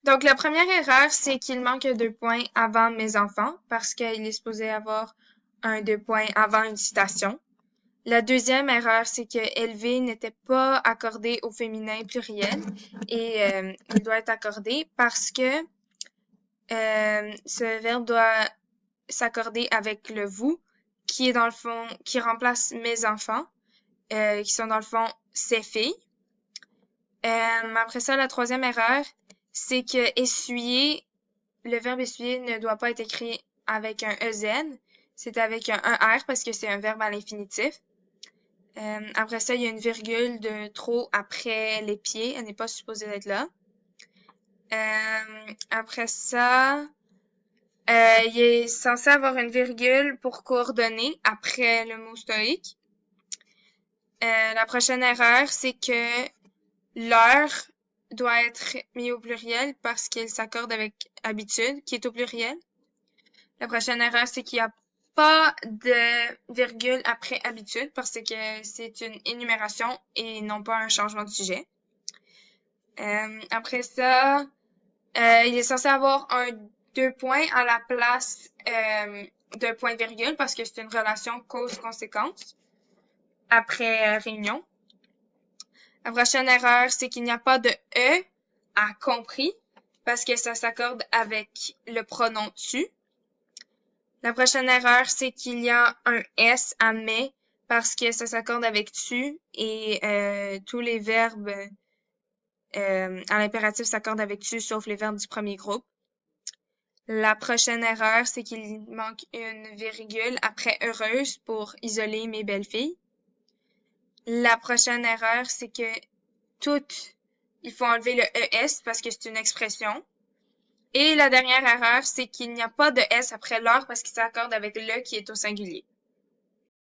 Donc, la première erreur, c'est qu'il manque 2 points avant mes enfants parce qu'il est supposé avoir un 2 points avant une citation. La deuxième erreur, c'est que élevé n'était pas accordé au féminin pluriel et il doit être accordé parce que ce verbe doit s'accorder avec le vous qui est dans le fond, qui remplace mes enfants, qui sont dans le fond ses filles. Après ça, la troisième erreur, c'est que essuyer, le verbe essuyer ne doit pas être écrit avec un EZ, c'est avec un ER parce que c'est un verbe à l'infinitif. Après ça, il y a une virgule de trop après les pieds, elle n'est pas supposée être là. Après ça, il est censé avoir une virgule pour coordonner après le mot stoïque. La prochaine erreur, c'est que l'heure doit être mis au pluriel parce qu'il s'accorde avec habitude, qui est au pluriel. La prochaine erreur, c'est qu'il n'y a pas de virgule après habitude parce que c'est une énumération et non pas un changement de sujet. Après ça, il est censé avoir un 2 points à la place de point-virgule parce que c'est une relation cause-conséquence après réunion. La prochaine erreur, c'est qu'il n'y a pas de E à compris parce que ça s'accorde avec le pronom tu. La prochaine erreur, c'est qu'il y a un S à mais parce que ça s'accorde avec tu et tous les verbes à l'impératif s'accordent avec tu sauf les verbes du premier groupe. La prochaine erreur, c'est qu'il manque une virgule après heureuse pour isoler mes belles filles. La prochaine erreur, c'est que toutes, il faut enlever le ES parce que c'est une expression. Et la dernière erreur, c'est qu'il n'y a pas de S après l'or parce qu'il s'accorde avec le qui est au singulier.